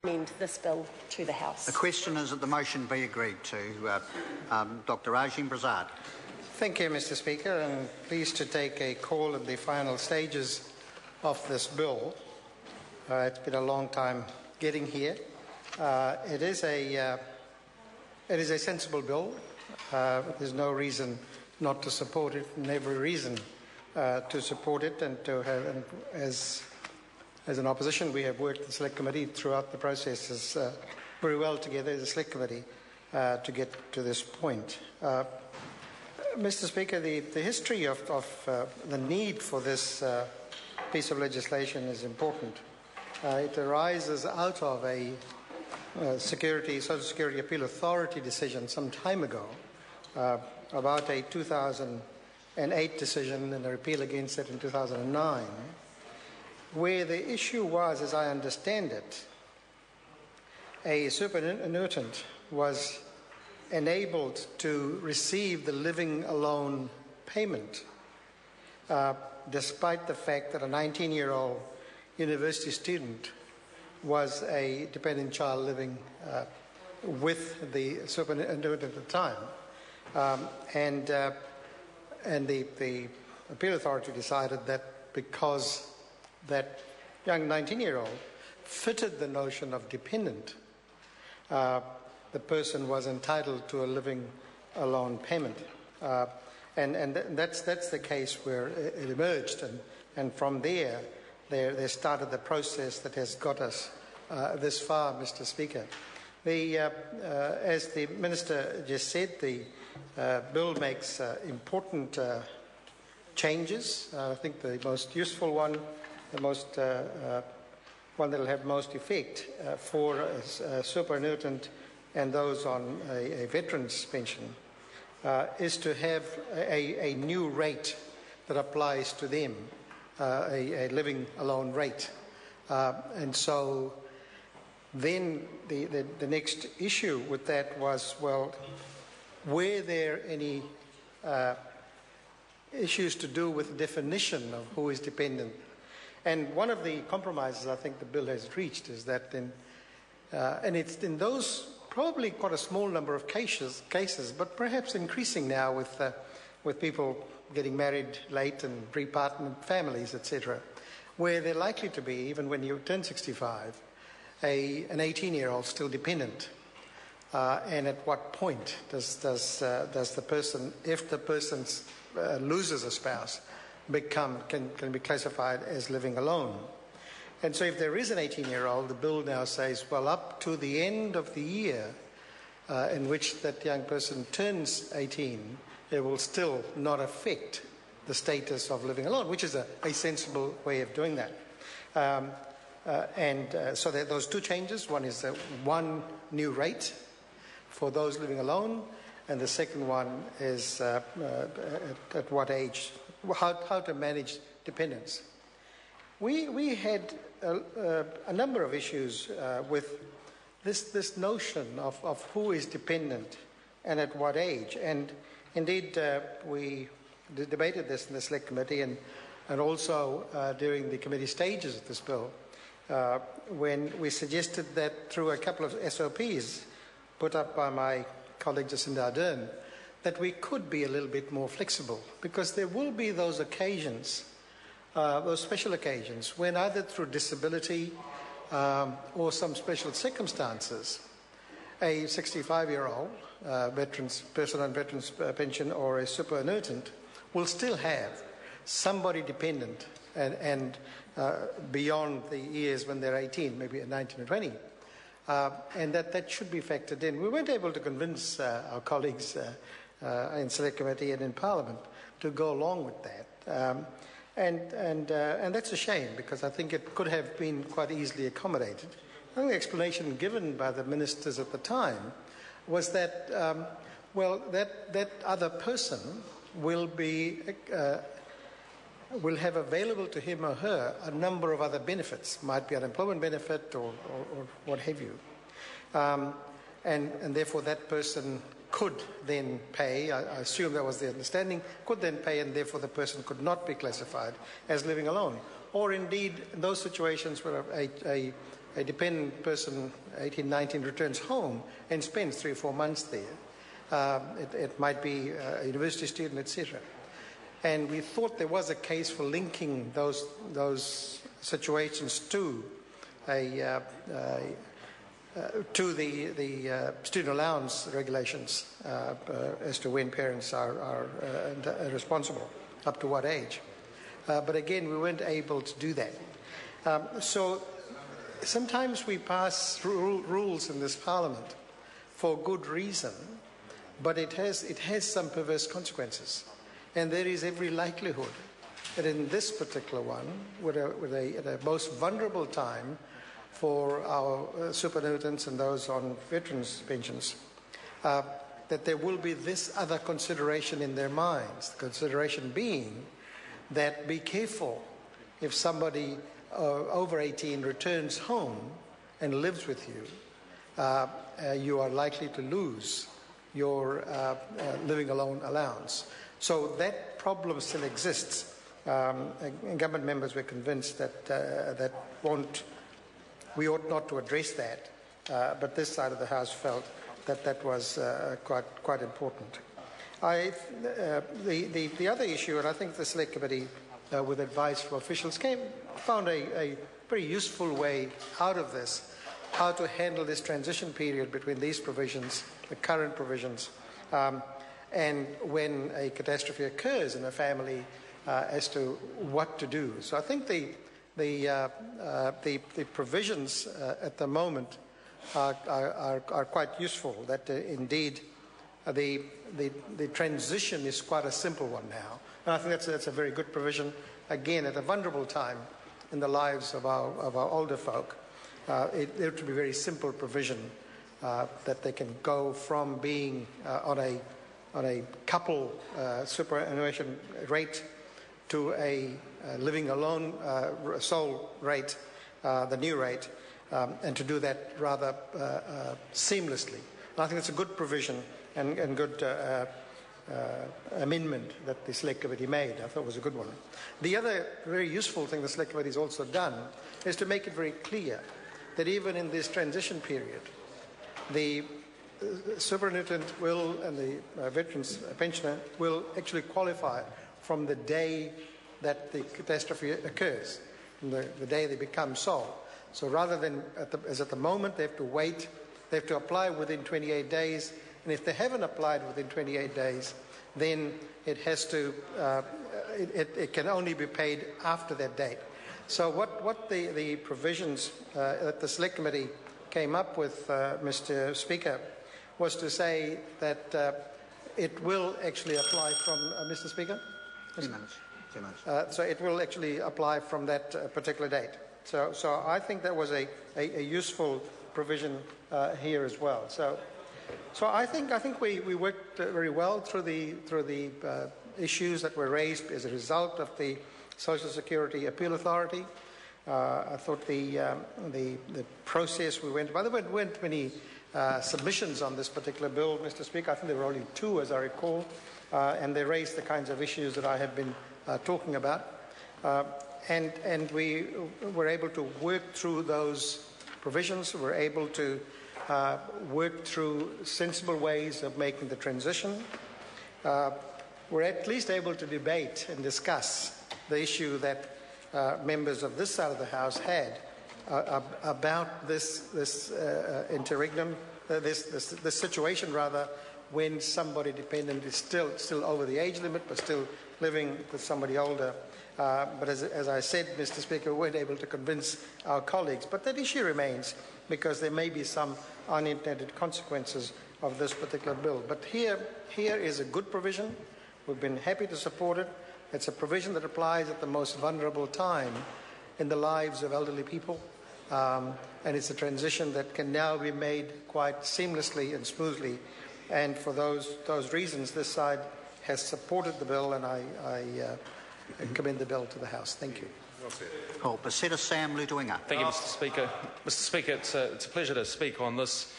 Recommend this bill to the House. The question is that the motion be agreed to. Dr. Rajim Prasad. Thank you, Mr. Speaker, and pleased to take a call in the final stages of this bill. It's been a long time getting here. It is a sensible bill. There's no reason not to support it, and every reason to support it, and to have, and as an opposition, we have worked the Select Committee throughout the processes very well together as a Select Committee to get to this point. Mr. Speaker, the history of the need for this piece of legislation is important. It arises out of a Social Security Appeal Authority decision some time ago about a 2008 decision and a repeal against it in 2009, where the issue was, as I understand it, a superannuitant was enabled to receive the living alone payment despite the fact that a 19-year-old university student was a dependent child living with the superannuitant at the time. And the appeal authority decided that because that young 19-year-old fitted the notion of dependent, the person was entitled to a living alone payment. And that's the case where it emerged. And from there started the process that has got us this far, Mr. Speaker. As the Minister just said, the bill makes important changes. I think the most useful one, one that will have most effect for a superannuitant and those on a veteran's pension is to have a new rate that applies to them, a living alone rate. And so then the next issue with that was, well, were there any issues to do with the definition of who is dependent? And one of the compromises I think the bill has reached is that and it's in those probably quite a small number of cases, but perhaps increasing now with people getting married late and pre-partnered families, etc., where they're likely to be, even when you turn 65, an 18-year-old still dependent. And at what point does the person, if the person loses a spouse, can be classified as living alone? And so if there is an 18-year-old, the bill now says, well, up to the end of the year in which that young person turns 18, it will still not affect the status of living alone, which is a sensible way of doing that. So there are those two changes. One is one new rate for those living alone, and the second one is at what age, how to manage dependence. We had a number of issues with this notion of who is dependent and at what age. And indeed, we debated this in the Select Committee and also during the committee stages of this bill, when we suggested that through a couple of SOPs put up by my colleague Jacinda Ardern, that we could be a little bit more flexible, because there will be those occasions, those special occasions, when either through disability or some special circumstances, a 65-year-old person on veterans pension or a superannuitant will still have somebody dependent and beyond the years when they're 18, maybe at 19 or 20. And that should be factored in. We weren't able to convince our colleagues in Select Committee and in Parliament to go along with that. And that's a shame, because I think it could have been quite easily accommodated. I think the explanation given by the ministers at the time was that, that other person will have available to him or her a number of other benefits, might be unemployment benefit or what have you. And therefore that person could then pay, I assume that was the understanding, could then pay, and therefore the person could not be classified as living alone. Or indeed, in those situations where a a dependent person, 18, 19, returns home and spends 3 or 4 months there. It might be a university student, etc. And we thought there was a case for linking those situations to the student allowance regulations as to when parents are responsible, up to what age. But again, we weren't able to do that. So sometimes we pass rules in this Parliament for good reason, but it has some perverse consequences. And there is every likelihood that in this particular one, at a most vulnerable time for our superannuitants and those on veterans' pensions, that there will be this other consideration in their minds. The consideration being that be careful if somebody over 18 returns home and lives with you, you are likely to lose your living alone allowance. So that problem still exists. And government members were convinced that we ought not to address that, but this side of the House felt that was quite important. The other issue, and I think the Select Committee, with advice from officials, found a very useful way out of this, how to handle this transition period between these provisions, the current provisions, and when a catastrophe occurs in a family, as to what to do. So I think the provisions at the moment are quite useful. That indeed the transition is quite a simple one now, and I think that's a very good provision. Again, at a vulnerable time in the lives of our older folk, it would be a very simple provision that they can go from being on a couple superannuation rate to a living alone sole rate, the new rate, and to do that rather seamlessly. And I think it's a good provision and good amendment that the Select Committee made. I thought it was a good one. The other very useful thing the Select Committee has also done is to make it very clear that even in this transition period, the superannuitant will, and the veterans pensioner will actually qualify from the day that the catastrophe occurs, from the day they become sole. So rather than, as at the moment, they have to wait, they have to apply within 28 days, and if they haven't applied within 28 days, then it has to, it can only be paid after that date. So what the provisions that the Select Committee came up with, Mr. Speaker, was to say that it will actually apply from, Mr. Speaker? 2 minutes. 2 minutes. So it will actually apply from that particular date. So I think that was a useful provision here as well. So I think we worked very well through the issues that were raised as a result of the Social Security Appeal Authority. I thought the process we went by, there weren't many submissions on this particular bill, Mr. Speaker. I think there were only 2, as I recall, and they raised the kinds of issues that I have been talking about. And we were able to work through those provisions. We were able to work through sensible ways of making the transition. We're at least able to debate and discuss the issue that members of this side of the House had about this interregnum, this situation rather, when somebody dependent is still over the age limit but still living with somebody older. But as I said, Mr. Speaker, we weren't able to convince our colleagues. But that issue remains because there may be some unintended consequences of this particular bill. But here is a good provision. We've been happy to support it. It's a provision that applies at the most vulnerable time in the lives of elderly people. And it's a transition that can now be made quite seamlessly and smoothly. And for those reasons, this side has supported the bill, and I commend the bill to the House. Thank you. Cool. Pasita Sam Lutuinga. Thank you, Mr. Speaker. Mr. Speaker, it's a pleasure to speak on this